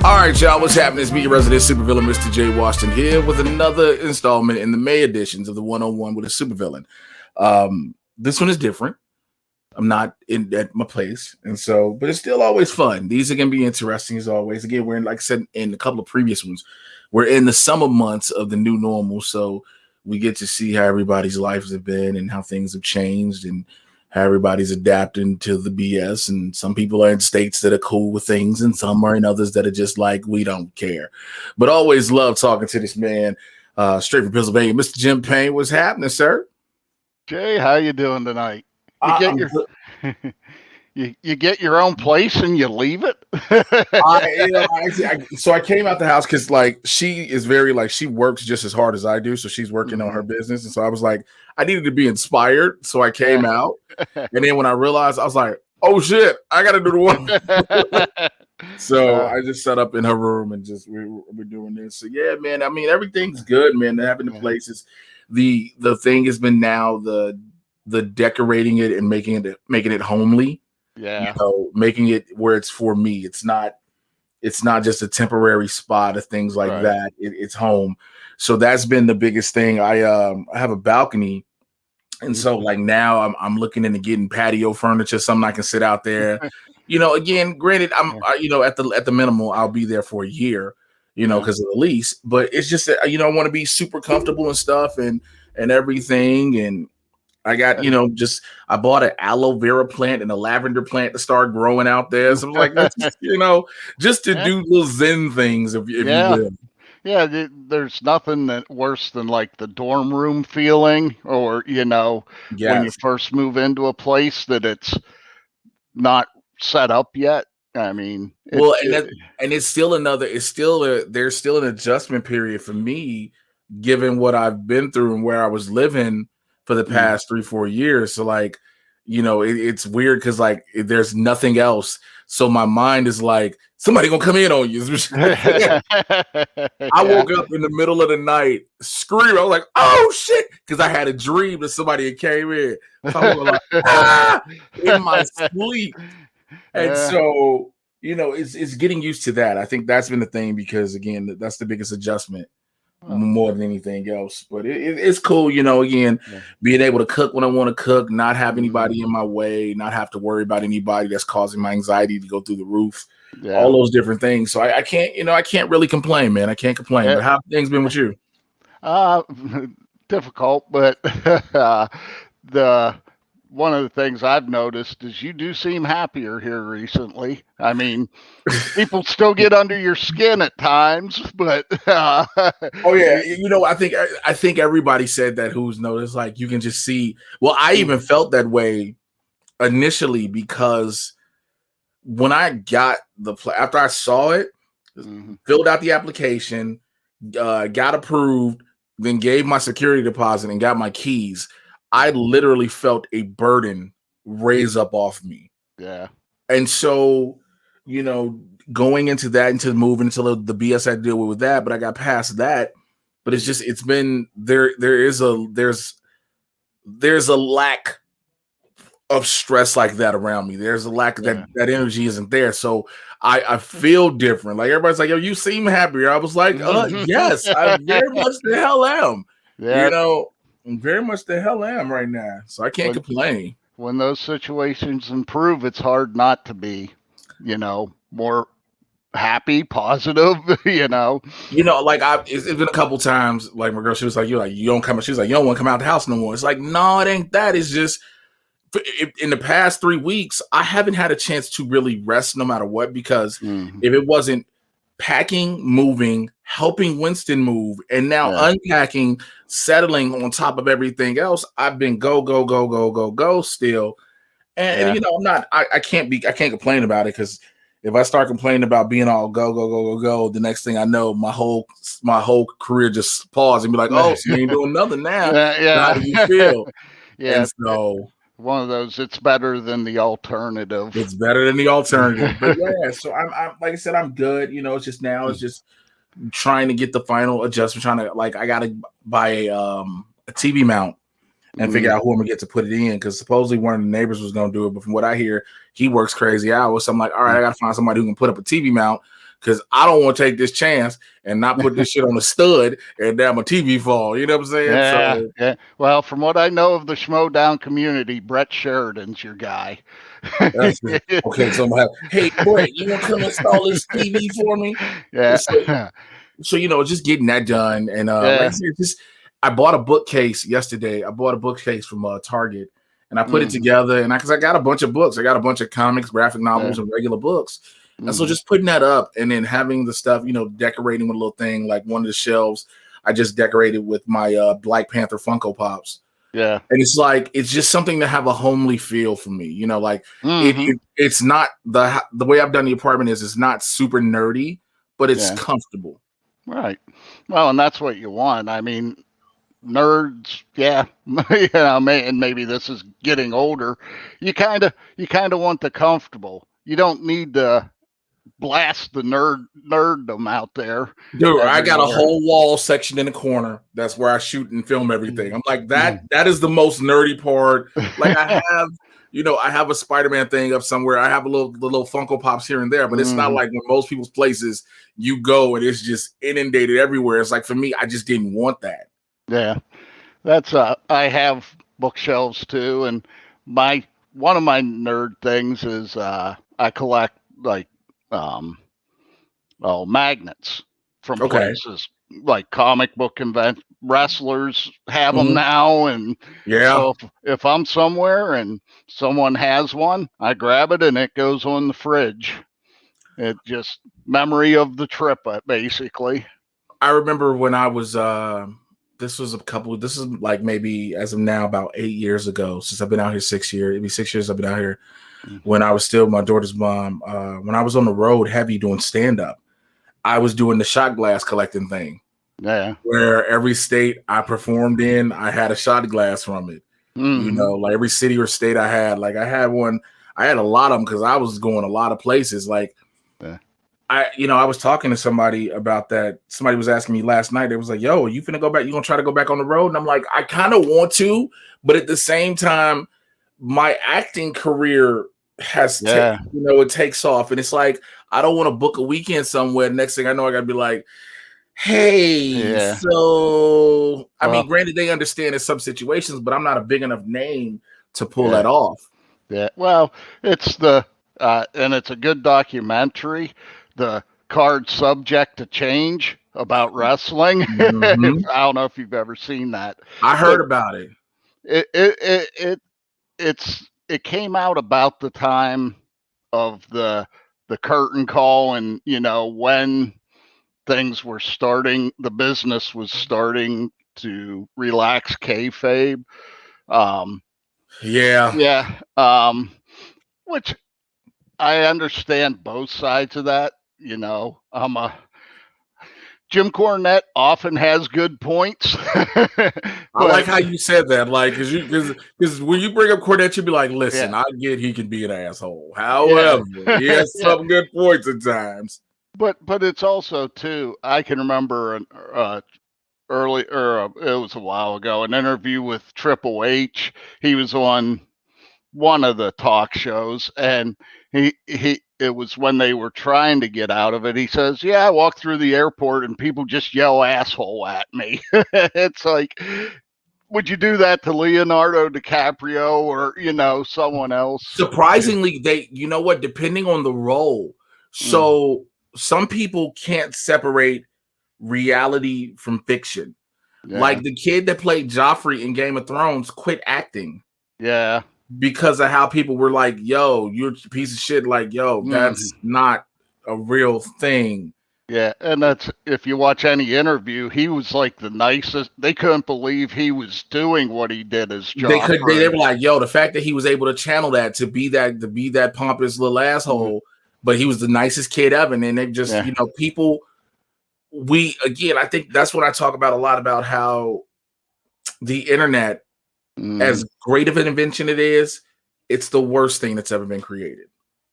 All right, y'all, what's happening? It's me, your resident supervillain, Mr. J. Washington, here with another installment in the May editions of the 101 with a supervillain. This one is different. I'm not at my place, and so, but it's still always fun. These are going to be interesting as always. Again, we're in, like I said in a couple of previous ones, we're in the summer months of the new normal, so we get to see how everybody's lives have been and how things have changed and how everybody's adapting to the BS. And some people are in states that are cool with things, and some are in others that are just like, we don't care. But always love talking to this man, straight from Pennsylvania, Mr. Jim Payne. What's happening, sir? Jay, how you doing tonight? You get your you get your own place and you leave it. So I came out the house because like she is very like she works just as hard as I do, so she's working on her business, and so I was like I needed to be inspired, so I came out, and then when I realized I was like, oh shit, I got to do the work. So I just set up in her room and just we're doing this. So yeah, man. I mean everything's good, man. They're having the places. The thing has been now the decorating it and making it homely. Yeah, making it where it's for me. It's not just a temporary spot of things like that. It's home. So that's been the biggest thing. I have a balcony, and so like now I'm looking into getting patio furniture, something I can sit out there. Again, granted, I'm at the minimal, I'll be there for a year, because of the lease. But it's just that, I want to be super comfortable and stuff and everything. And I got, I bought an aloe vera plant and a lavender plant to start growing out there. So I'm like, that's just to do little Zen things, if you will. Yeah, there's nothing worse than like the dorm room feeling, or when you first move into a place that it's not set up yet. I mean, there's still an adjustment period for me, given what I've been through and where I was living for the past 3-4 years. So like, it's weird because like there's nothing else. So my mind is like, somebody gonna come in on you. I woke up in the middle of the night screaming. I was like, oh shit, because I had a dream that somebody had came in. So I was like, in my sleep. And so, it's getting used to that. I think that's been the thing, because again, that's the biggest adjustment. More than anything else, but it's cool, again, being able to cook when I want to cook, not have anybody in my way, not have to worry about anybody that's causing my anxiety to go through the roof, all those different things. So I can't, I can't really complain, man. I can't complain. But how have things been with you? Difficult, but one of the things I've noticed is you do seem happier here recently. I mean, people still get under your skin at times, but oh yeah, I think everybody said that who's noticed. Like you can just see. Well, I even felt that way initially, because when I got after I saw it, filled out the application, got approved, then gave my security deposit and got my keys, I literally felt a burden raise up off me. Yeah. And so, going into that, into moving into the BS I had to deal with that, but I got past that. But it's been there's a lack of stress like that around me. There's a lack of that energy isn't there. So I feel different. Like everybody's like, yo, you seem happier. I was like, yes, I very much the hell am. Yeah. Very much the hell am right now, so I can't complain. When those situations improve, it's hard not to be, more happy, positive. Like it's been a couple times. Like my girl, she was like, you don't come. She was like, you don't want to come out the house no more. It's like, no, it ain't that. It's just in the past 3 weeks, I haven't had a chance to really rest, no matter what, because if it wasn't packing, moving, helping Winston move, and now unpacking, settling on top of everything else, I've been go still. And I can't complain about it, because if I start complaining about being all go, the next thing I know, my whole career just pause and be like, oh, so you ain't doing nothing now. How do you feel? Yeah. And so one of those, it's better than the alternative. It's better than the alternative. But yeah, so I'm like I said, I'm good. It's just now it's just trying to get the final adjustment, trying to I gotta buy a TV mount and figure out who I'm gonna get to put it in, because supposedly one of the neighbors was gonna do it, but from what I hear, he works crazy hours. So I'm like, all right, I gotta find somebody who can put up a TV mount because I don't want to take this chance and not put this shit on a stud and damn my TV fall. You know what I'm saying? Yeah, So yeah. Well, from what I know of the Schmodown community, Brett Sheridan's your guy. that's it. Okay, so I'm like, hey Brett, you want to come install this TV for me? Yeah, So just getting that done, and like I yeah. said, just I bought a bookcase yesterday. I bought a bookcase from Target, and I put it Mm, together, and because I got a bunch of books, I got a bunch of comics, graphic yeah. novels, and regular books, and so Mm, just putting that up, and then having the stuff, decorating with a little thing like one of the shelves. I just decorated with my Black Panther Funko Pops. yeah. And it's just something to have a homely feel for me, like Mm-hmm. it's not the way I've done the apartment is it's not super nerdy, but it's Yeah. comfortable. Right. Well, and that's what you want. I mean, nerds, yeah, and maybe this is getting older. You kind of want the comfortable. You don't need to blast the nerddom out there Dude, I got a everywhere. whole wall section in the corner. That's where I shoot and film everything. I'm like that. Mm. That is the most nerdy part. Like I have a Spider-Man thing up somewhere. I have the little Funko Pops here and there, but it's not Mm, like when most people's places you go and it's just inundated everywhere. It's like for me, I just didn't want that. yeah, that's I have bookshelves too, and my one of my nerd things is I collect like um magnets from Okay. places like comic book convention wrestlers have them Mhm. now, and Yeah. so if I'm somewhere and someone has one, I grab it and it goes on the fridge. It just memory of the trip, basically. I remember when I was this is like maybe as of now about 8 years ago, since I've been out here 6 years. It'd be 6 years I've been out here. When I was still my daughter's mom, when I was on the road heavy doing stand-up, I was doing the shot glass collecting thing. Yeah. Where every state I performed in, I had a shot glass from it. Mm-hmm. Like every city or state I had, like I had a lot of them because I was going a lot of places. Like Yeah. I was talking to somebody about that. Somebody was asking me last night. They was like, "Yo, you finna go back? You gonna try to go back on the road?" And I'm like, I kind of want to, but at the same time, my acting career Yeah. it takes off, and it's like I don't want to book a weekend somewhere. Next thing I know, I gotta be like, "Hey, Yeah. so I mean, Well, granted, they understand in some situations, but I'm not a big enough name to pull yeah. that off." Yeah. Well, it's and it's a good documentary. The card subject to change about wrestling. Hmm. I don't know if you've ever seen that, I but heard about it. it came out about the time of the curtain call, and when things were starting, the business was starting to relax kayfabe. Um, Yeah. yeah, which I understand both sides of that. I'm a Jim Cornette often has good points, I like but how you said that, like, because when you bring up Cornette, you be like, yeah, listen, I get he can be an asshole. yeah, However, he has yeah. some good points at times. But it's also too. I can remember an early, or it was a while ago, an interview with Triple H. He was on one of the talk shows, and he it was when they were trying to get out of it. He says, "Yeah, I walk through the airport and people just yell asshole at me." It's like, would you do that to Leonardo DiCaprio or someone else? Surprisingly, you know what, depending on the role, Mm, so some people can't separate reality from fiction. yeah, Like the kid that played Joffrey in Game of Thrones quit acting yeah. because of how people were like, yo, you're a piece of shit. Like, yo, Mm. that's not a real thing. Yeah, and that's if you watch any interview, he was like the nicest. They couldn't believe he was doing what he did as They Joffrey. were like, yo, the fact that he was able to channel that to be that pompous little Mm, asshole, but he was the nicest kid ever. And then they just, yeah. people, I think that's what I talk about a lot about how the internet, Mm, as great of an invention it is, it's the worst thing that's ever been created.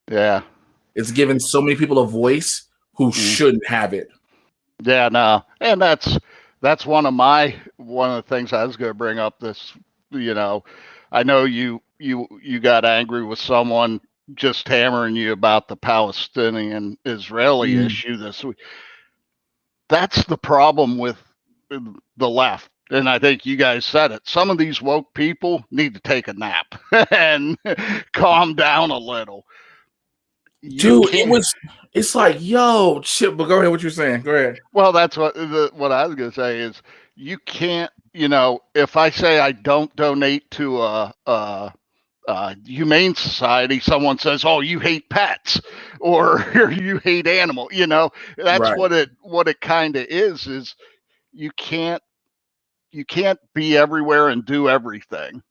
yeah. It's given so many people a voice who Mm, shouldn't have it. yeah. No, and that's one of the things I was going to bring up. This, I know you got angry with someone just hammering you about the Palestinian-Israeli Mm. issue this week. That's the problem with the left. And I think you guys said it. Some of these woke people need to take a nap and calm down a little. You Dude, can't. it's like, yo, shit, but go ahead, what you're saying. Go ahead. Well, that's what I was going to say is you can't, if I say I don't donate to a humane society, someone says, "Oh, you hate pets," or "You hate animal." That's Right. what it kind of is. Is you can't be everywhere and do everything,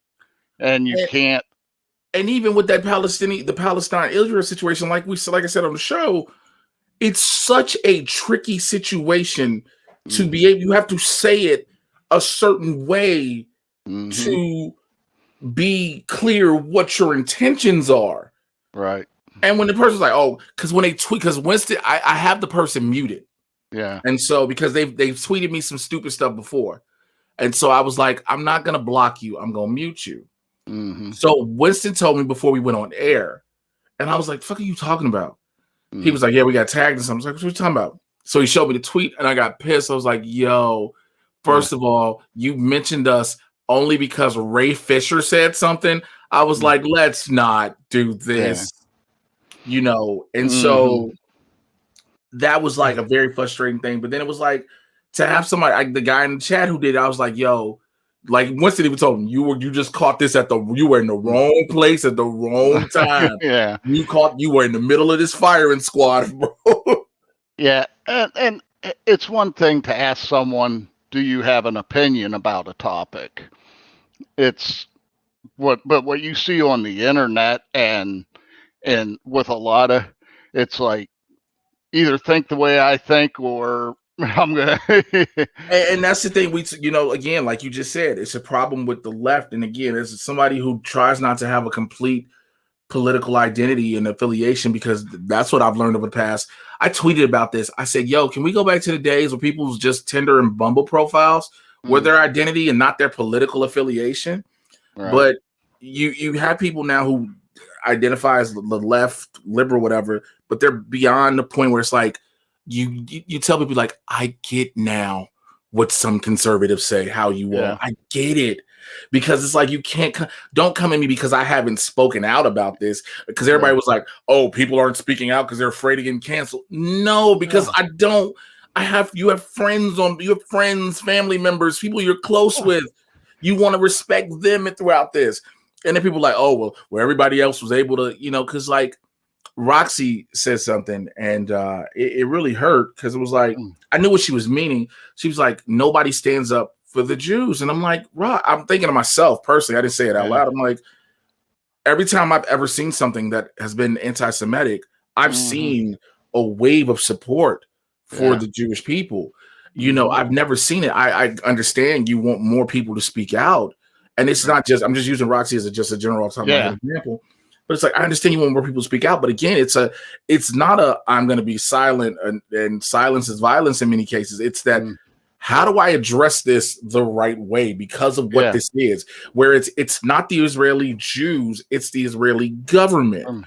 and you And, can't. and even with that the Palestine-Israel situation, like I said on the show, it's such a tricky situation to be Mm-hmm, able. You have to say it a certain way mm-hmm, to be clear what your intentions are. right. And when the person's like, oh, because when they tweet, because Winston, I have the person muted. Yeah. And so because they've tweeted me some stupid stuff before. And so I was like, I'm not gonna block you, I'm gonna mute you. Mm-hmm, So Winston told me before we went on air, and I was like, fuck are you talking about? He mm-hmm. was like, yeah, we got tagged and something. I was like, what are you talking about? So he showed me the tweet and I got pissed. I was like, yo, Yeah. first of all, you mentioned us only because Ray Fisher said something. I was like, let's not do Yeah. this, And Mm-hmm. so that was like a very frustrating thing. But then it was like to have somebody like the guy in the chat who did it, I was like, yo, like Winston even told him, you just caught this you were in the wrong place at the wrong time. Yeah. You were in the middle of this firing squad, bro. Yeah. And it's one thing to ask someone, "Do you have an opinion about a topic?" It's but what you see on the internet and with a lot of, it's like, either think the way I think or I'm gonna. And that's the thing. Again, like you just said, it's a problem with the left. And again, it's somebody who tries not to have a complete political identity and affiliation, because that's what I've learned over the past. I tweeted about this. I said, yo, can we go back to the days where people's just Tinder and Bumble profiles were their identity and not their political affiliation? Right. But you have people now who identify as the left, liberal, whatever, but they're beyond the point where it's like you tell people like, I get now what some conservatives say, how you all, Yeah. I get it. Because it's like you don't come at me because I haven't spoken out about this, because everybody Right. was like, oh, people aren't speaking out because they're afraid of getting canceled. No, because you have friends, family members, people you're close with. You want to respect them throughout this. And then people are like, oh, well, where everybody else was able to, because like Roxy said something, and it really hurt, because it was like, I knew what she was meaning. She was like, nobody stands up for the Jews. And I'm like, I'm thinking to myself personally, I didn't say it out loud. I'm like, every time I've ever seen something that has been anti-Semitic, I've seen a wave of support for the Jewish people. I've never seen it. I understand you want more people to speak out. And it's not just, I'm just using Roxy as just a general off the top of my head example. But it's like, I understand you want more people to speak out. But again, it's not I'm going to be silent, and silence is violence in many cases. It's that, how do I address this the right way because of what this is? Where it's not the Israeli Jews, it's the Israeli government.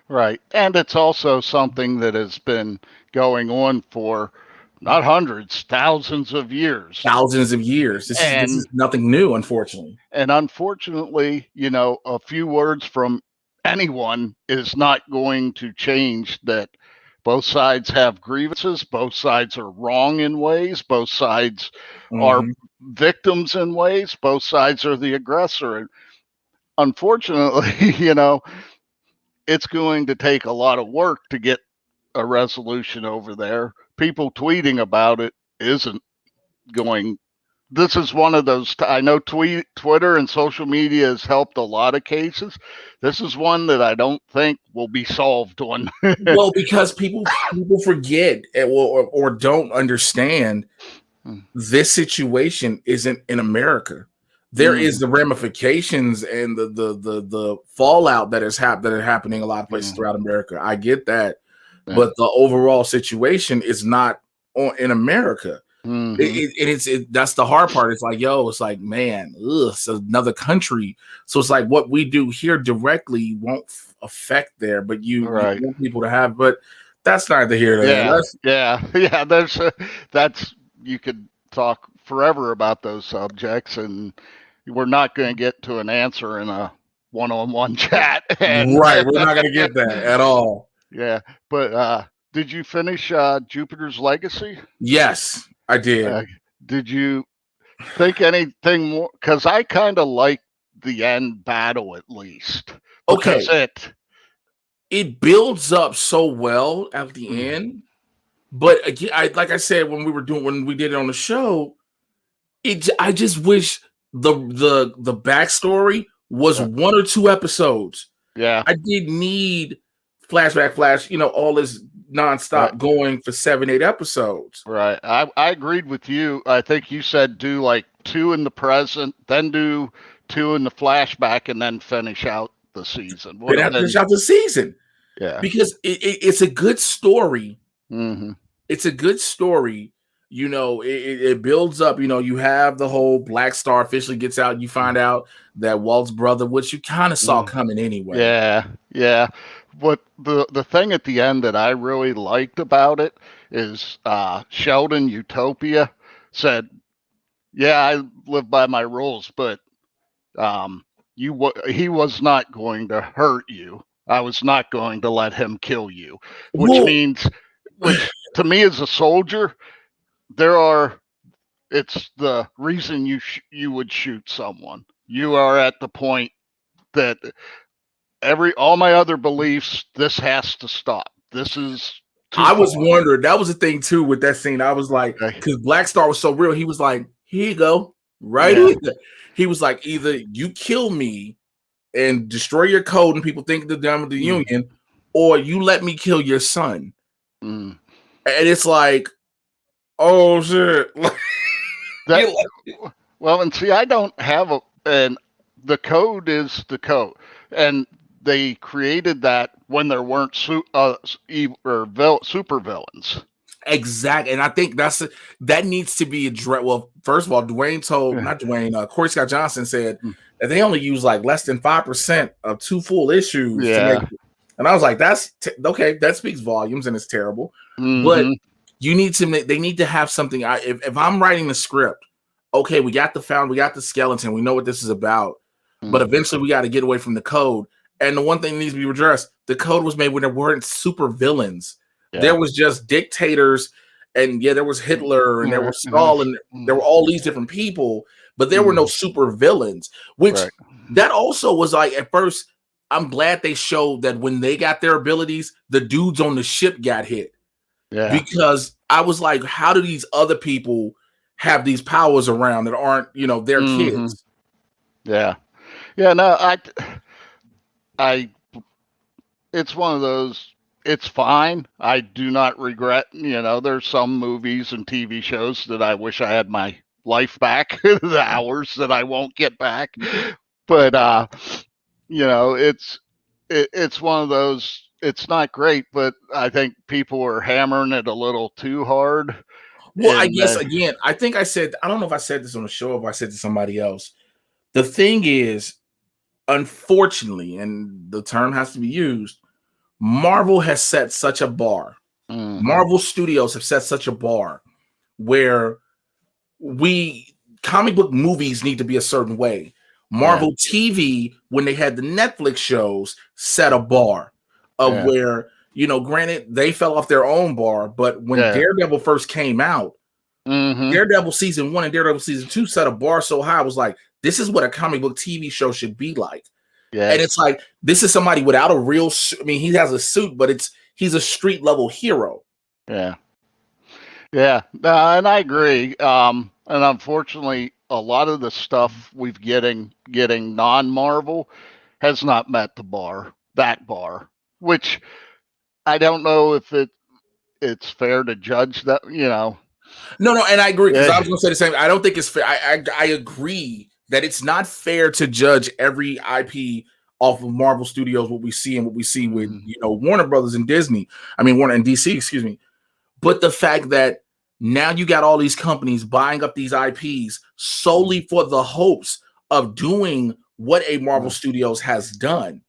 Right. And it's also something that has been going on for not hundreds, thousands of years. Thousands of years. This is nothing new, unfortunately. And unfortunately, a few words from anyone is not going to change that. Both sides have grievances. Both sides are wrong in ways. Both sides are victims in ways. Both sides are the aggressor. And unfortunately, it's going to take a lot of work to get a resolution over there. People tweeting about it isn't going. This is one of those. I know Twitter and social media has helped a lot of cases. This is one that I don't think will be solved on. Well, because people forget or don't understand, this situation isn't in America. There is the ramifications and the fallout that are happening a lot of places throughout America. I get that, but the overall situation is not in America. That's the hard part. It's like, yo, it's like, man, it's another country. So it's like what we do here directly won't effect there, but you Right. want people to have, but that's neither here nor there. Yeah. Yeah. Yeah. That's, you could talk forever about those subjects, and we're not going to get to an answer in a one-on-one chat. And Right. We're not gonna get that at all. yeah, but did you finish Jupiter's Legacy? Yes, I did. Did you think anything more? Because I kind of like the end battle at least, because Okay. It builds up so well at the end. But again, like I said when we did it on the show, I just wish the backstory was 1 or 2 episodes. Yeah. I didn't need flash, all this Right. nonstop going for 7, 8 episodes. Right. I agreed with you. I think you said do like 2 in the present, then do 2 in the flashback, and then finish out the season. Would Then have have to finish been. out the season Yeah. because it's a good story. Mm-hmm. It's a good story. It builds up. You have the whole Black Star officially gets out. You find out that Walt's brother, which you kind of saw coming anyway. Yeah, yeah. But the thing at the end that I really liked about it is Sheldon Utopia said, "Yeah, I live by my rules, but he was not going to hurt you. I was not going to let him kill you," which means, which to me as a soldier, it's the reason you would shoot someone. You are at the point that all my other beliefs, this has to stop. This is too I was far. wondering, that was the thing too with that scene. I was like, because Black Star was so real, he was like, here you go, right here. He was like, either you kill me and destroy your code and people think they're done with the Union, or you let me kill your son. And it's like, oh shit. Well, and see, I don't have and the code is the code, and they created that when there weren't super villains. Exactly, and I think that needs to be addressed. Well, first of all, Corey Scott Johnson said that they only use like less than 5% of 2 full issues to make it. And I was like, that's okay. That speaks volumes, and it's terrible. But they need to have something. If I'm writing the script, okay, we got the skeleton, we know what this is about, but eventually we got to get away from the code. And the one thing that needs to be addressed: the code was made when there weren't super villains. Yeah. There was just dictators, and there was Hitler, and there was Stalin, there were all these different people, but there were no super villains. Which that also was like, at first, I'm glad they showed that when they got their abilities, the dudes on the ship got hit. Yeah. Because I was like, how do these other people have these powers around that aren't, their kids? Yeah. Yeah, no, it's one of those, it's fine. I do not regret, there's some movies and TV shows that I wish I had my life back, the hours that I won't get back. But, it's one of those, it's not great, but I think people are hammering it a little too hard. Well, I guess, again, I think I don't know if I said this on the show or if I said to somebody else. The thing is, unfortunately, and the term has to be used, Marvel has set such a bar. Marvel Studios have set such a bar where comic book movies need to be a certain way. Marvel TV, when they had the Netflix shows, set a bar of where, granted, they fell off their own bar, but when Daredevil first came out, Daredevil season 1 and Daredevil season 2 set a bar so high. I was like, this is what a comic book TV show should be like. Yes. And it's like, this is somebody without a real, he has a suit, but he's a street level hero. Yeah. Yeah. And I agree. And unfortunately, a lot of the stuff we've getting non-Marvel has not met that bar, which I don't know if it's fair to judge that, No, and I agree, because I was going to say the same. I don't think it's fair. I agree that it's not fair to judge every IP off of Marvel Studios, what we see with, Warner Brothers and Disney. I mean, Warner and DC, excuse me. But the fact that now you got all these companies buying up these IPs solely for the hopes of doing what a Marvel Studios has done.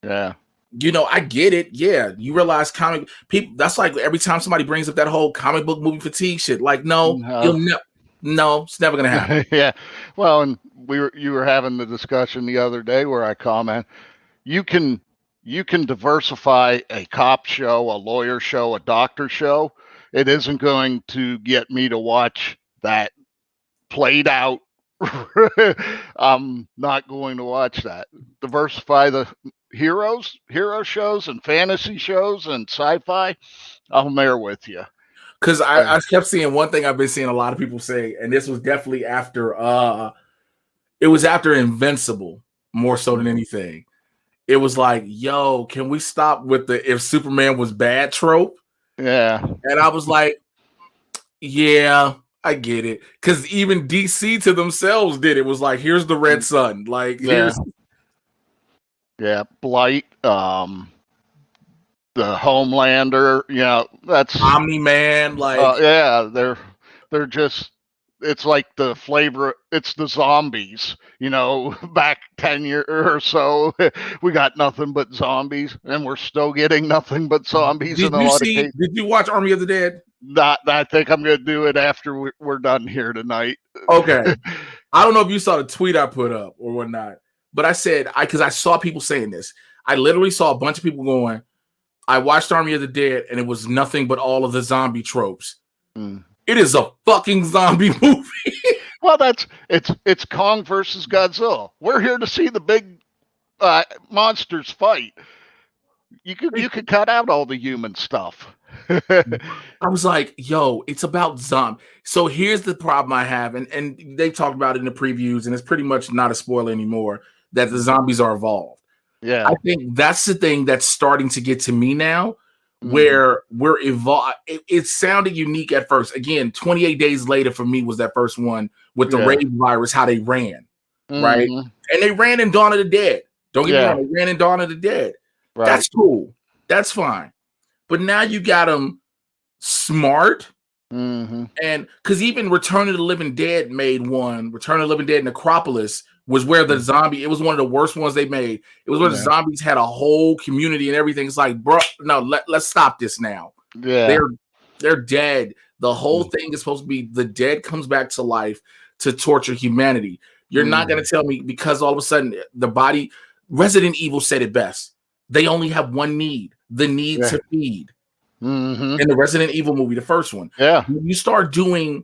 Yeah. I get it. Yeah, you realize comic people. That's like every time somebody brings up that whole comic book movie fatigue shit. Like, no, No. you'll never. No, it's never gonna happen. Yeah. Well, and you were having the discussion the other day where I comment you can diversify a cop show, a lawyer show, a doctor show. It isn't going to get me to watch that played out. I'm not going to watch that. Diversify the hero shows and fantasy shows and sci-fi. I'm there with you. Because I kept seeing one thing I've been seeing a lot of people say, and this was definitely after it was after Invincible more so than anything. It was like, yo, can we stop with the if Superman was bad trope? Yeah. And I was like, yeah, I get it. Because even DC to themselves did it. Was like, here's the Red Sun. Like, here's Blight, the Homelander, that's Omni-Man. Like, they're just, it's like the flavor, it's the zombies, back 10 years or so, we got nothing but zombies, and we're still getting nothing but zombies in a lot of cases. Did you watch Army of the Dead? Not, I think I'm going to do it after we're done here tonight. Okay. I don't know if you saw the tweet I put up or whatnot, but I said, because I saw people saying this. I literally saw a bunch of people going, I watched Army of the Dead, and it was nothing but all of the zombie tropes. It is a fucking zombie movie. Well, it's Kong versus Godzilla. We're here to see the big monsters fight. You could cut out all the human stuff. I was like, yo, it's about zombie. So here's the problem I have, and they talked about it in the previews, and it's pretty much not a spoiler anymore, that the zombies are evolved. Yeah. I think that's the thing that's starting to get to me now, where we're evolved. It sounded unique at first. Again, 28 days later for me was that first one with the rave virus, how they ran, right? And they ran in Dawn of the Dead. Don't get me wrong, they ran in Dawn of the Dead. Right. That's cool. That's fine. But now you got them smart. And because even Return of the Living Dead made one, Return of the Living Dead Necropolis was where the zombie, it was one of the worst ones they made. It was where the zombies had a whole community and everything. It's like, bro, no, let's stop this now. Yeah. They're dead. The whole thing is supposed to be the dead comes back to life to torture humanity. You're not going to tell me because all of a sudden the body, Resident Evil said it best. They only have one need, the need to feed. In the Resident Evil movie, the first one. Yeah. When you start doing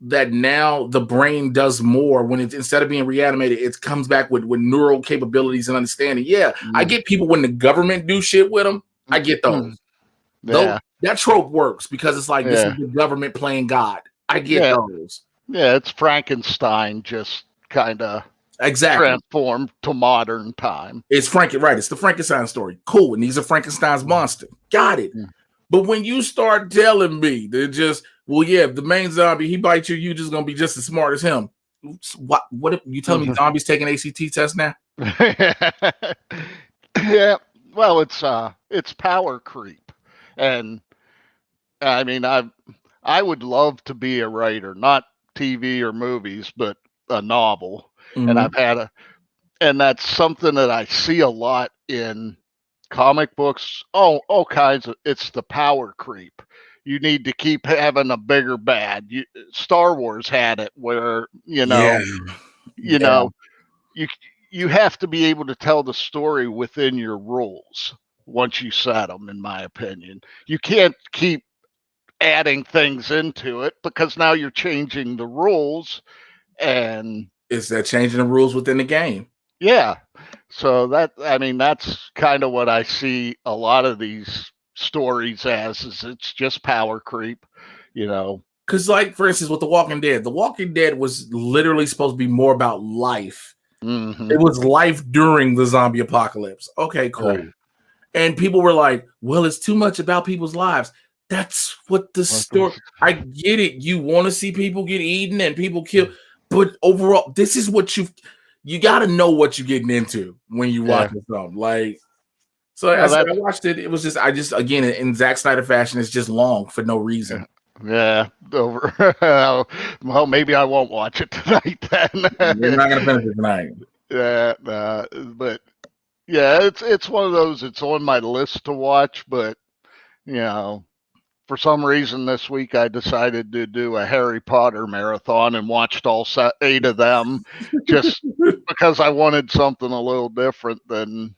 that, now the brain does more when it's instead of being reanimated, it comes back with neural capabilities and understanding. Yeah, I get people when the government do shit with them. I get those. Yeah. That trope works because it's like this is the government playing God. I get those. Yeah, it's Frankenstein just kind of transformed to modern time. It's right. It's the Frankenstein story. Cool. And these are Frankenstein's monster. Got it. But when you start telling me they're just, well, yeah, if the main zombie, he bites you, you just gonna be just as smart as him. What if you tell me zombies taking ACT test now? Yeah. Well, it's power creep. And I mean, I would love to be a writer, not TV or movies, but a novel. And I've had and that's something that I see a lot in comic books, all kinds of, it's the power creep. You need to keep having a bigger bad. Star Wars had it where, you have to be able to tell the story within your rules once you set them, in my opinion. You can't keep adding things into it because now you're changing the rules, and it's that changing the rules within the game. Yeah. So that's kind of what I see a lot of these stories as, is it's just power creep, Because like, for instance, with The Walking Dead was literally supposed to be more about life. It was life during the zombie apocalypse. Okay, cool. Right. And people were like, well, it's too much about people's lives. That's what the story, I get it. You want to see people get eaten and people killed, but overall, this is what you got to know what you're getting into when you watch something. Like, so I watched it. It was just, again, in Zack Snyder fashion, it's just long for no reason. Yeah. Well, maybe I won't watch it tonight then. You're not going to finish it tonight. Yeah. But Yeah, it's one of those. It's on my list to watch, but you know, for some reason this week I decided to do a Harry Potter marathon and watched all 8 of them, just because I wanted something a little different than.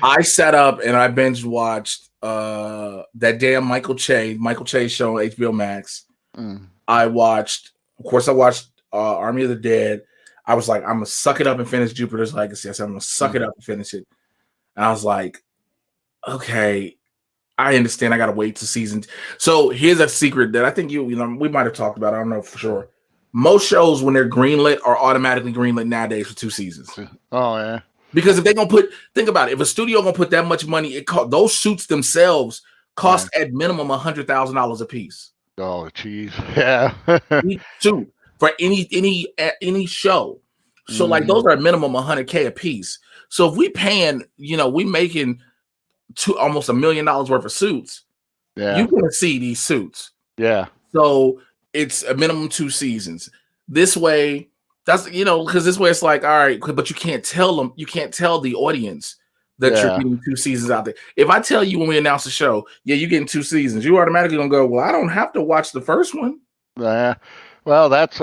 I sat up and I binge watched that damn Michael Che show on HBO Max. Mm. I watched, of course, I watched Army of the Dead. I was like, I'm gonna suck it up and finish Jupiter's Legacy. I said, I'm gonna suck it up and finish it. And I was like, okay, I understand. I gotta wait to season. So here's a secret that I think you know we might have talked about. I don't know for sure. Most shows when they're greenlit are automatically greenlit nowadays for 2 seasons. Oh yeah. Because if they're gonna think about it, if a studio gonna put that much money, those suits themselves cost at minimum $100,000 a piece. Oh jeez, yeah. Each suit for any show. So like those are a minimum 100K a piece. So if we paying, we making almost $1 million worth of suits, you're gonna see these suits. Yeah. So it's a minimum 2 seasons. This way, that's because this way it's like, all right, but you can't tell them, you can't tell the audience that you're getting 2 seasons out there. If I tell you when we announce the show, yeah, you're getting 2 seasons, you automatically gonna go, well, I don't have to watch the first one. Yeah. Well, that's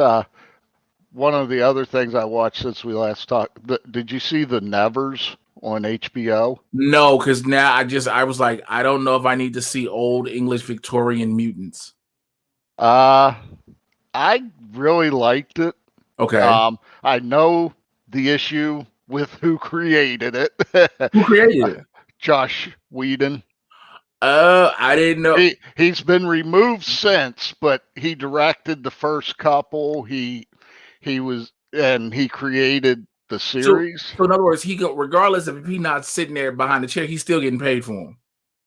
one of the other things I watched since we last talked. Did you see the Nevers on HBO? No, because now I was like, I don't know if I need to see old English Victorian mutants. I really liked it. Okay. I know the issue with who created it. Who created it? Josh Whedon. I didn't know. He's been removed since, but he directed the first couple. He created the series. So in other words, regardless of if he's not sitting there behind the chair, he's still getting paid for them.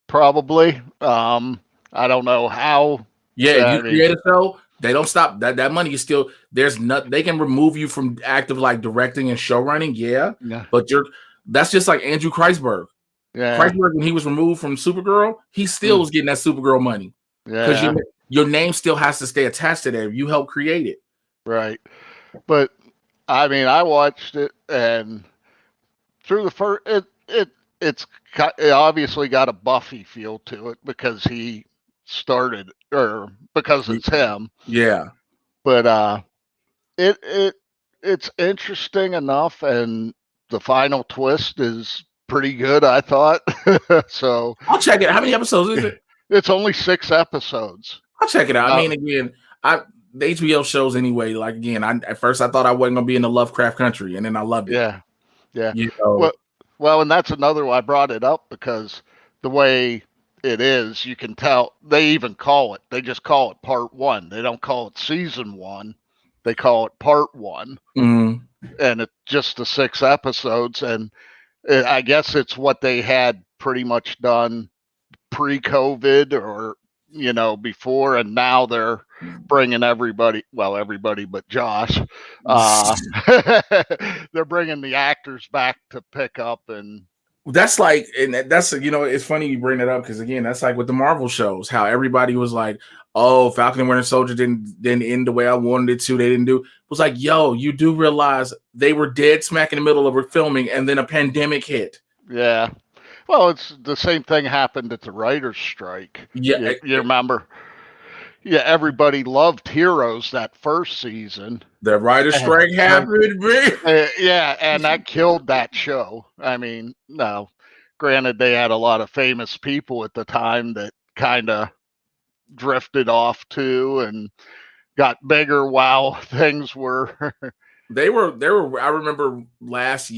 Probably. I don't know how. Yeah, if you create a show, they don't stop. That money is still there's not. They can remove you from active like directing and show running. Yeah. But that's just like Andrew Kreisberg. Yeah. Kreisberg, when he was removed from Supergirl, he still was getting that Supergirl money. Yeah. Because your name still has to stay attached to there. You helped create it. Right. But I mean, I watched it, and through the first, it obviously got a Buffy feel to it because he started, or because it's him. Yeah. But it's interesting enough, and the final twist is pretty good, I thought. So I'll check it. How many episodes is it? It's only 6 episodes. I'll check it out. I mean, again, the HBO shows anyway. Like again, at first I thought I wasn't gonna be in the Lovecraft country, and then I loved it. Yeah, yeah. Well, and that's another why I brought it up, because the way it is, you can tell. They even call it. They just call it Part 1. They don't call it Season 1. They call it Part 1, and it's just the 6 episodes. And I guess it's what they had pretty much done pre-COVID, or before, and now they're bringing everybody but Josh. They're bringing the actors back to pick up, and that's like, and that's it's funny you bring it up, because again, that's like with the Marvel shows, how everybody was like, oh, Falcon and Winter Soldier didn't end the way I wanted it to. They didn't do. It was like, yo, you do realize they were dead smack in the middle of filming, and then a pandemic hit. Yeah. Well, it's the same thing happened at the writer's strike. Yeah, you remember? Yeah, everybody loved Heroes that first season. The writer's strike happened, yeah, and that killed that show. I mean, no, granted, they had a lot of famous people at the time that kind of drifted off too and got bigger while things were. They were. I remember past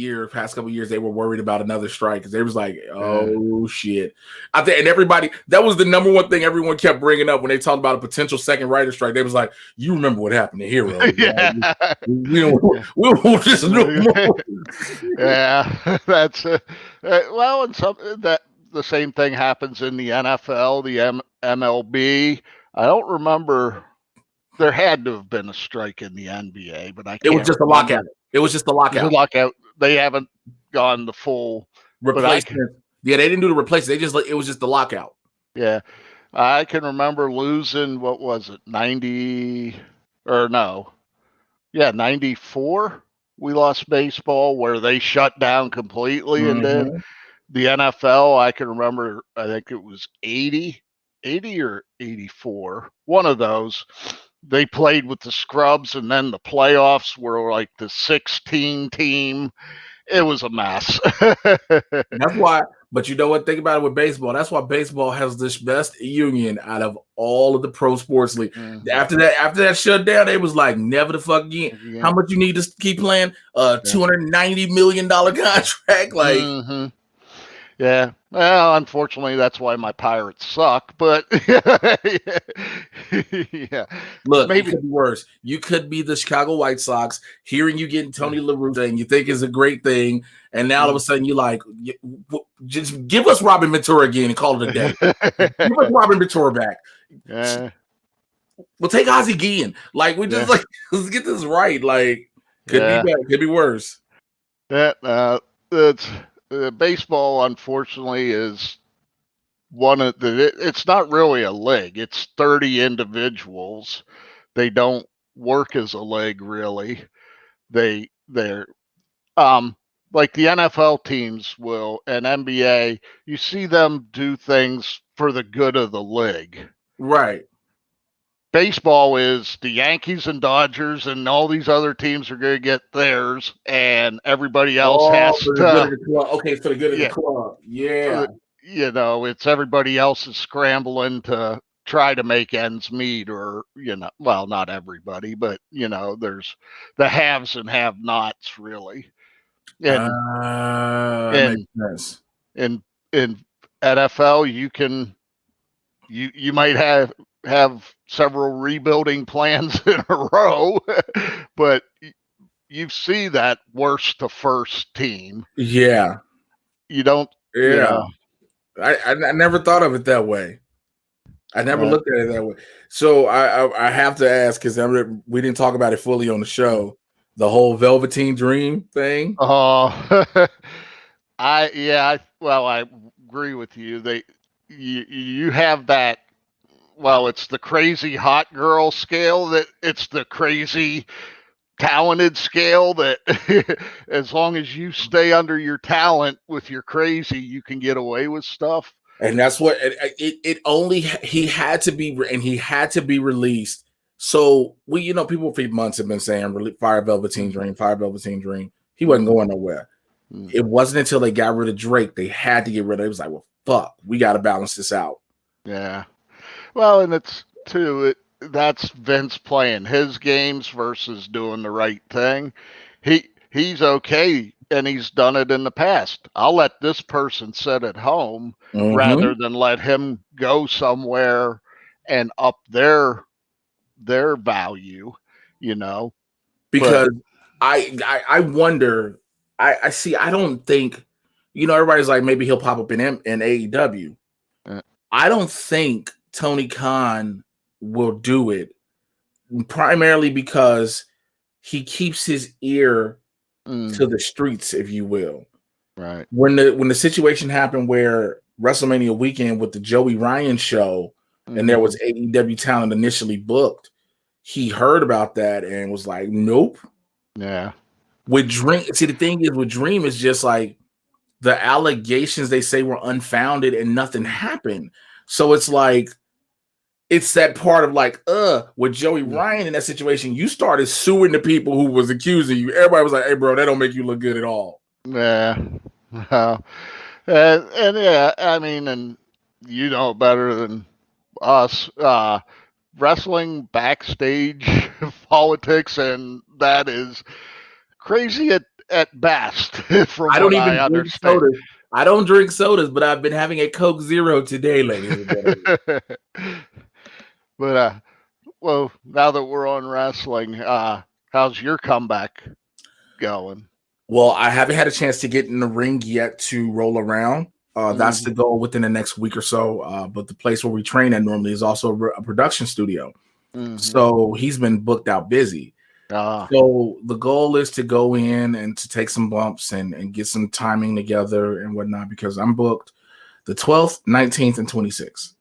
couple of years, they were worried about another strike, because they was like, "Oh shit!" I think, and everybody, that was the number one thing everyone kept bringing up when they talked about a potential second writer strike. They was like, "You remember what happened to Hero? Yeah, we don't want this no more." Yeah, that's well, and that the same thing happens in the NFL, the MLB. I don't remember. There had to have been a strike in the NBA, but it was just a lockout. It was just a lockout. It was a lockout. They haven't gone the full replacement. Yeah, they didn't do the replacement. It was just the lockout. Yeah, I can remember losing, what was it, 90 or no? Yeah, 94. we lost baseball where they shut down completely, and then Mm-hmm. the NFL, I can remember, I think it was 80 or 84, one of those. They played with the scrubs, and then the playoffs were like the 16 team. It was a mess. That's why, but you know what? Think about it with baseball. That's why baseball has this best union out of all of the pro sports league. Mm-hmm. After that shutdown, they was like, never the fuck again. Yeah. How much you need to keep playing? $290 million contract. Like, Mm-hmm. Yeah. Well, unfortunately, that's why my Pirates suck. But yeah, look, it maybe. could be worse. You could be the Chicago White Sox, hearing you getting Tony La Russa, and you think it's a great thing, and now all of a sudden you're like, just give us Robin Ventura again and call it a day. Give us Robin Ventura back. Yeah. We'll take Ozzie Guillen. Like, we just like, let's get this right. Like, could be better, could be worse. That it's baseball. Unfortunately, is one of the. It's not really a league. It's 30 individuals. They don't work as a league really. They're like the NFL teams will and NBA. You see them do things for the good of the league. Right. Baseball is the Yankees and Dodgers and all these other teams are going to get theirs, and everybody else has for the to. good of the club. Okay, for the good of the club. Yeah. It's everybody else is scrambling to try to make ends meet, or well, not everybody, but there's the haves and have-nots really, and Makes and sense. in NFL you might have several rebuilding plans in a row, but you see that worst to first team. Yeah. You don't. Yeah. I never thought of it that way. I never looked at it that way. So I have to ask, because we didn't talk about it fully on the show, the whole Velveteen Dream thing. Oh, I agree with you. You have that. Well, it's the crazy hot girl scale, that it's the crazy talented scale, that as long as you stay under your talent with your crazy, you can get away with stuff. And that's what it only he had to be, and he had to be released. So people for months have been saying, fire Velveteen Dream, fire Velveteen Dream. He wasn't going nowhere. It wasn't until they got rid of Drake, they had to get rid of it. It was like, well, fuck, we got to balance this out. Yeah. Well, and it's too, that's Vince playing his games versus doing the right thing. He's okay, and he's done it in the past. I'll let this person sit at home rather than let him go somewhere and up their value, Because I wonder, I see, I don't think, everybody's like, maybe he'll pop up in AEW. I don't think Tony Khan will do it, primarily because he keeps his ear to the streets, if you will. Right. When the situation happened where WrestleMania weekend with the Joey Ryan show, and there was AEW talent initially booked, he heard about that and was like, nope. Yeah. With Dream, see, the thing is with Dream is just like the allegations they say were unfounded and nothing happened. So it's like, it's that part of like, with Joey Ryan in that situation, you started suing the people who was accusing you. Everybody was like, hey, bro, that don't make you look good at all. Yeah. And yeah, I mean, and you know better than us, wrestling backstage politics, and that is crazy at best, from I don't what even I drink understand. sodas. I don't drink sodas, but I've been having a Coke Zero today, ladies and gentlemen. But well, now that we're on wrestling, how's your comeback going? Well, I haven't had a chance to get in the ring yet to roll around. That's the goal within the next week or so. But the place where we train at normally is also a production studio. So he's been booked out busy. So the goal is to go in and to take some bumps and get some timing together and whatnot, because I'm booked the 12th, 19th, and 26th.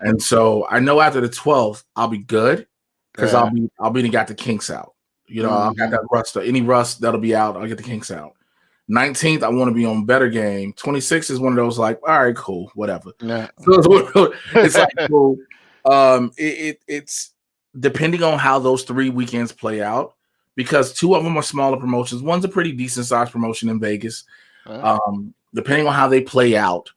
And so I know after the 12th, I'll be good, because I'll be got the kinks out. You know, I got that rust. Any rust that'll be out, I'll get the kinks out. 19th, I want to be on better game. 26th is one of those like, all right, cool, whatever. Yeah. So it's like cool. It's depending on how those 3 weekends play out, because 2 of them are smaller promotions. One's a pretty decent sized promotion in Vegas. Depending on how they play out,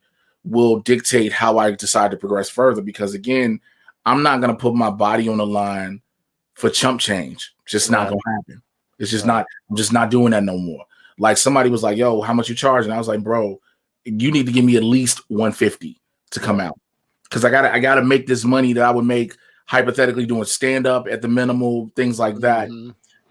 will dictate how I decide to progress further. Because again, I'm not gonna put my body on the line for chump change. Just not gonna happen. It's just not. I'm just not doing that no more. Like somebody was like, "Yo, how much you charge?" And I was like, "Bro, you need to give me at least 150 to come out, because I gotta make this money that I would make hypothetically doing stand up at the minimal, things like that."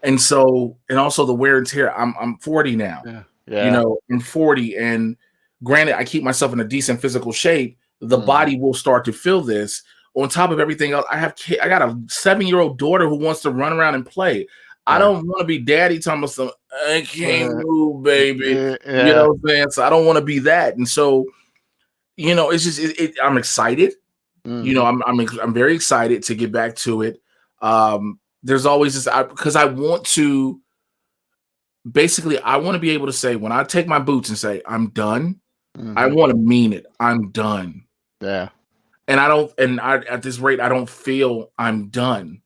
And so, and also the wear and tear. I'm 40 now. You know, I'm 40, and granted, I keep myself in a decent physical shape. The body will start to feel this. On top of everything else, I got a 7-year-old daughter who wants to run around and play. I don't want to be daddy talking about some, I can't move, baby. You know what I'm saying? So I don't want to be that. And so, you know, it's just I'm excited. You know, I'm very excited to get back to it. There's always this, because I want to basically, I want to be able to say, when I take my boots and say I'm done, I want to mean it. I'm done. Yeah. And at this rate, I don't feel I'm done.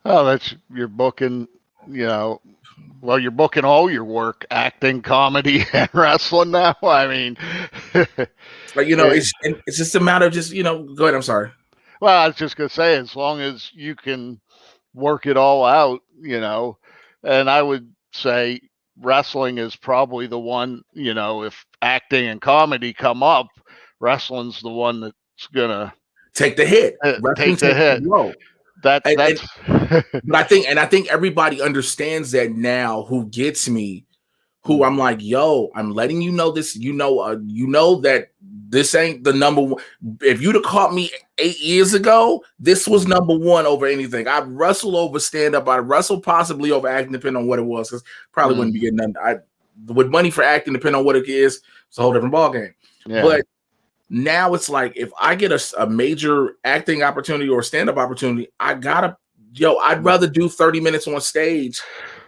Oh, you're booking, you're booking all your work, acting, comedy, and wrestling now. I mean, like, you know, it's just a matter of just, you know, go ahead. I'm sorry. Well, I was just going to say, as long as you can work it all out, and I would say wrestling is probably the one, if acting and comedy come up, wrestling's the one that's going to take the hit. Take the hit. That's but I think everybody understands that now, who gets me, who I'm like, yo, I'm letting you know this, you know that this ain't the number one. If you'd have caught me 8 years ago, this was number one over anything. I'd wrestle over stand-up, I'd wrestle possibly over acting, depending on what it was, because probably wouldn't be getting nothing. With money for acting, depending on what it is, it's a whole different ballgame. But now it's like, if I get a major acting opportunity or stand-up opportunity, I'd rather do 30 minutes on stage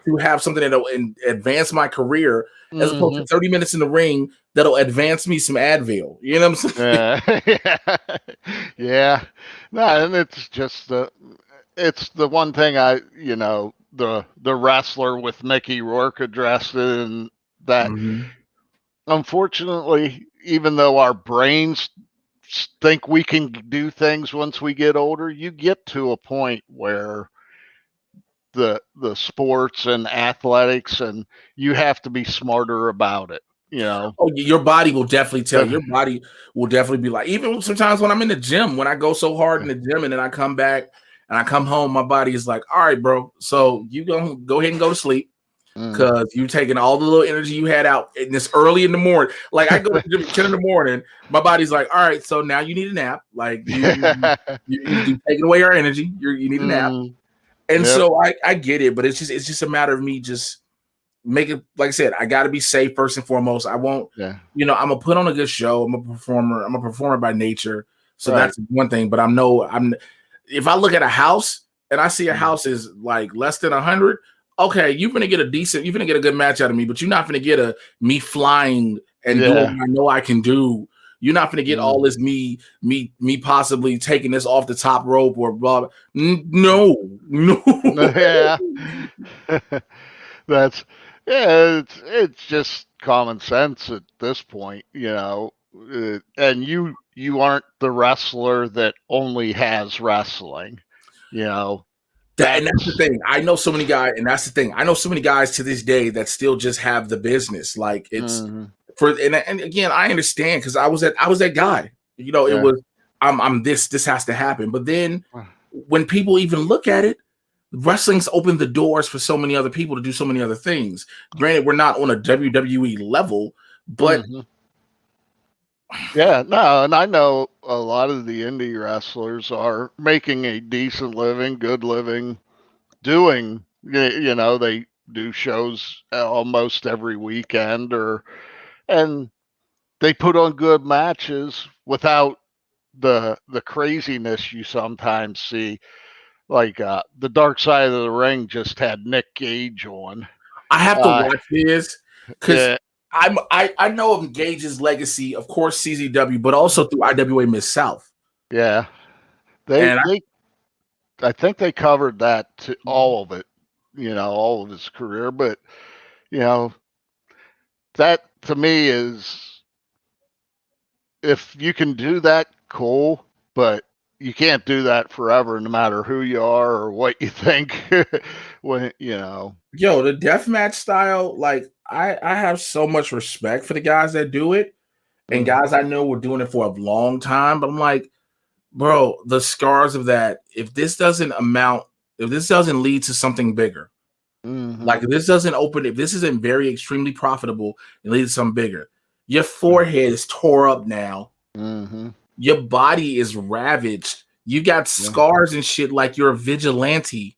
to have something that'll advance my career, as opposed to 30 minutes in the ring that'll advance me some Advil. You know what I'm saying? Yeah. No, and it's just it's the one thing the wrestler with Mickey Rourke addressed it, and that unfortunately, even though our brains think we can do things once we get older, you get to a point where the sports and athletics, and you have to be smarter about it. Oh, your body will definitely tell. Your body will definitely be like, even sometimes when I'm in the gym, when I go so hard in the gym and then I come back and I come home, my body is like, all right, bro, so you go ahead and go to sleep, because you're taking all the little energy you had out in this early in the morning. Like, I go to the gym at 10 in the morning, my body's like, all right, so now you need a nap. Like, you taking away our energy. You need a nap. And so I get it, but it's just a matter of me just make it, like I said, I got to be safe first and foremost. I won't, I'm gonna put on a good show. I'm a performer. I'm a performer by nature, so that's one thing. But if I look at a house and I see a house is like less than 100, okay, you're gonna get a good match out of me, but you're not gonna get me flying and doing what I know I can do. You're not gonna get all this me possibly taking this off the top rope or blah. No. Yeah. It's just common sense at this point, and you aren't the wrestler that only has wrestling, and that's the thing. I know so many guys, and that's the thing. I know so many guys to this day that still just have the business. Like, it's and again, I understand, because I was that guy. It was I'm this has to happen. But then when people even look at it, wrestling's opened the doors for so many other people to do so many other things. Granted, we're not on a WWE level, but and I know a lot of the indie wrestlers are making a decent living, good living, doing, they do shows almost every weekend, and they put on good matches without the craziness you sometimes see. like the Dark Side of the Ring just had Nick Gage on. I have to watch this because Yeah, I know of Gage's legacy, of course, CZW, but also through IWA Mid South. yeah. They And I think they covered that to all of it, all of his career. But you know, that to me is, if you can do that, cool. But you can't do that forever, no matter who you are or what you think. when yo, the deathmatch style, like I have so much respect for the guys that do it, and guys I know were doing it for a long time. But I'm like, bro, the scars of that. If this doesn't lead to something bigger, like if this doesn't open, if this isn't very extremely profitable and leads to something bigger, your forehead is tore up now. Your body is ravaged. You got scars and shit like you're a vigilante.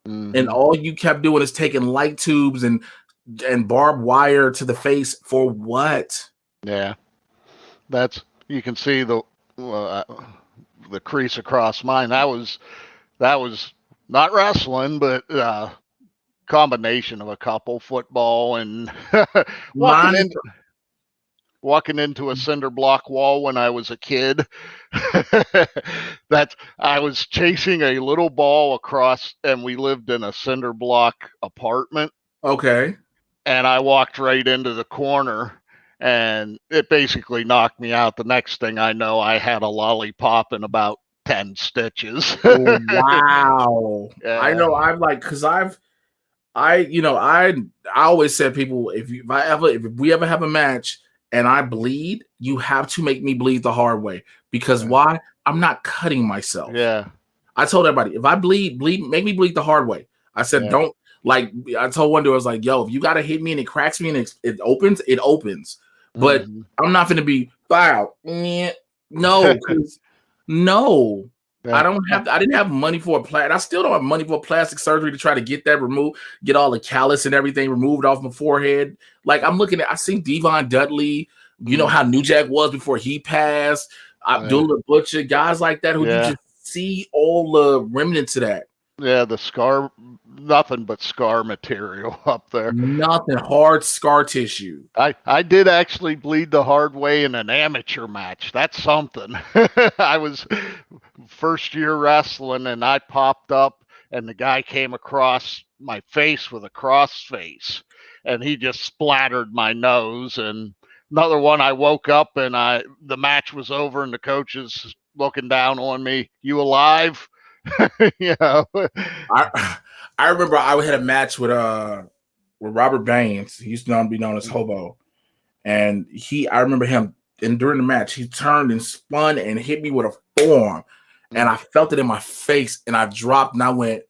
And all you kept doing is taking light tubes and barbed wire to the face for what? Yeah, you can see the crease across mine. That was not wrestling, but combination of a couple, football and walking Mine in walking into a cinder block wall when I was a kid. That I was chasing a little ball across, and we lived in a cinder block apartment. okay. And I walked right into the corner, and it basically knocked me out. The next thing I know, I had a lollipop and about 10 stitches. Wow. I Yeah. know I'm like, because I always said people, if we ever have a match and I bleed, you have to make me bleed the hard way. Because why? I'm not cutting myself. Yeah. I told everybody, if I bleed, make me bleed the hard way. I said, Yeah. don't, like, I told one dude, I was like, yo, if you gotta hit me and it cracks me and it opens, it opens. But I'm not gonna be wow. No, no. Yeah. I didn't have money for a plastic. I still don't have money for a plastic surgery to try to get that removed, get all the callus and everything removed off my forehead. Like I seen Devon Dudley, you know how New Jack was before he passed, Abdullah Butcher, guys like that who you just see all the remnants of that. Yeah, the scar, nothing but scar material up there. Nothing, hard scar tissue. I did actually bleed the hard way in an amateur match. That's something. I was first year wrestling, and I popped up, and the guy came across my face with a cross face, and he just splattered my nose. And another one, I woke up, and the match was over, and the coach is looking down on me. You alive? You know. I remember I had a match with Robert Baines. He used to be known as Hobo, and I remember him. And during the match, he turned and spun and hit me with a forearm, and I felt it in my face, and I dropped, and I went,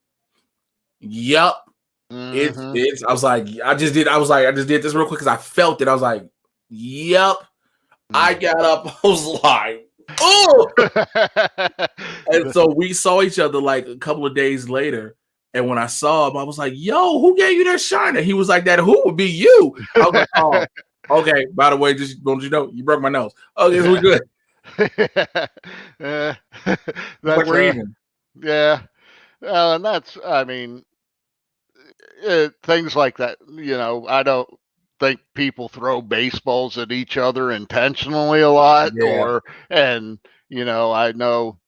"Yup." It's. I was like, I just did this real quick because I felt it. I was like, "Yup." I got up. I was like, "Oh!" And so we saw each other like a couple of days later. And when I saw him, I was like, yo, who gave you that shine? And he was like, that who would be you? I was like, oh, okay. By the way, just don't you know, you broke my nose. Okay, so we're good. That's like we're even. Yeah. And that's, I mean, things like that, I don't think people throw baseballs at each other intentionally a lot. And, I know,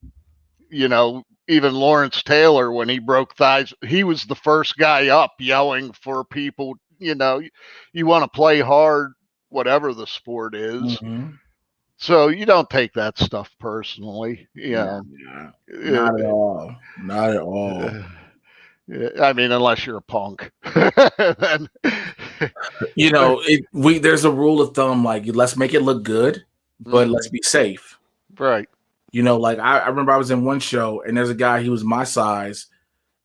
even Lawrence Taylor, when he broke thighs, he was the first guy up yelling for people, you want to play hard, whatever the sport is. So you don't take that stuff personally. Not at all. Not at all. I mean, unless you're a punk. Then, there's a rule of thumb, like let's make it look good, but let's be safe. Right. Like I remember I was in one show and there's a guy, he was my size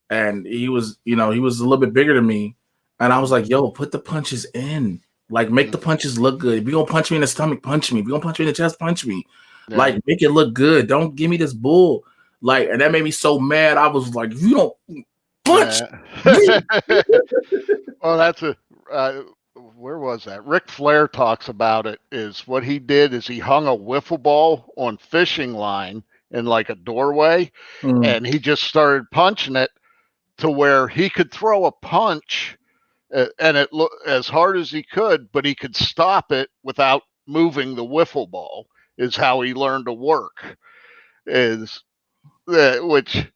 and he was a little bit bigger than me. And I was like, yo, put the punches in. Like, make the punches look good. If you're going to punch me in the stomach, punch me. If you're going to punch me in the chest, punch me. Yeah. Like, make it look good. Don't give me this bull. Like, and that made me so mad. I was like, you don't punch me. Well, that's where was that? Ric Flair talks about it, is what he did is he hung a wiffle ball on fishing line in like a doorway, and he just started punching it to where he could throw a punch and it looked as hard as he could, but he could stop it without moving the wiffle ball. Is how he learned to work. Is which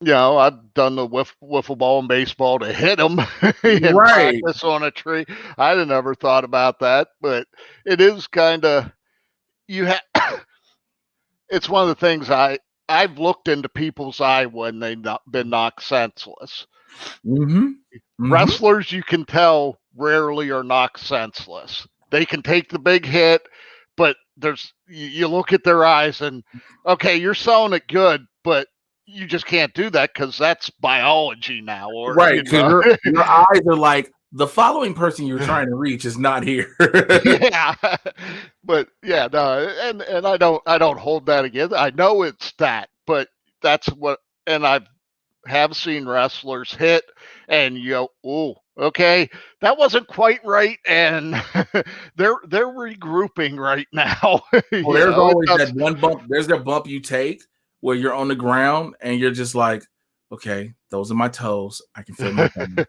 I've done the wiffle ball and baseball to hit them in practice on a tree. I'd have never thought about that, but it is kind of it's one of the things I've looked into people's eye when they've been knocked senseless. Wrestlers, you can tell, rarely are knocked senseless. They can take the big hit, but you look at their eyes and, okay, you're selling it good, but you just can't do that because that's biology now. Or, your eyes are like, the following person you're trying to reach is not here. Yeah, but yeah, no, and I don't hold that against. I know it's that, but that's what, and have seen wrestlers hit, and oh, okay, that wasn't quite right, and they're regrouping right now. Well, there's always that one bump. There's the bump you take where you're on the ground and you're just like, okay, those are my toes. I can feel my toes.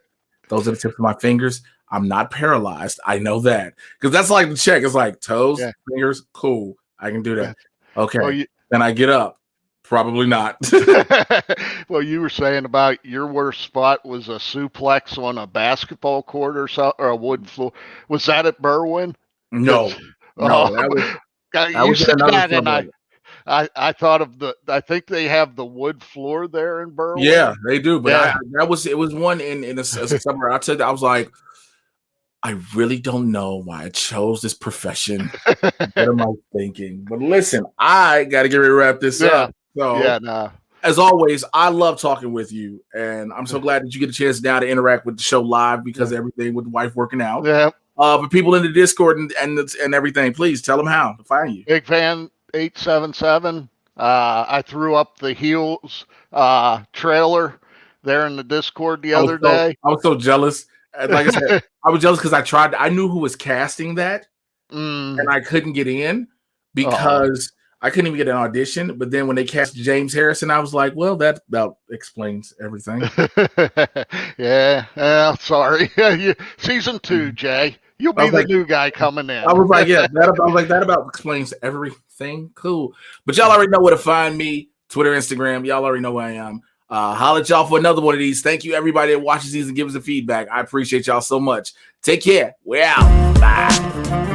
Those are the tips of my fingers. I'm not paralyzed. I know that. Because that's like the check. It's like toes, fingers, cool. I can do that. Okay. Then I get up. Probably not. Well, you were saying about your worst spot was a suplex on a basketball court or a wood floor. Was that at Berwyn? No. You said that, and I thought of I think they have the wood floor there in Berwyn. Yeah, they do. But it was one in a summer. I was like, I really don't know why I chose this profession. What am I thinking? But listen, I got to get ready to wrap this up. So, as always, I love talking with you, and I'm so glad that you get a chance now to interact with the show live because of everything with the wife working out. Yeah. For people in the Discord and everything, please tell them how to find you. Big Fan 877. I threw up the Heels trailer there in the Discord the other day. I was so jealous. Like I said, I was jealous because I knew who was casting that, and I couldn't get in because I couldn't even get an audition. But then when they cast James Harrison, I was like, well, that about explains everything. Yeah. Sorry. Season 2, Jay. You'll be the new guy coming in. I was like, that about explains everything. Cool. But y'all already know where to find me. Twitter, Instagram. Y'all already know where I am. Holla at y'all for another one of these. Thank you, everybody that watches these and gives us feedback. I appreciate y'all so much. Take care. We're out. Bye.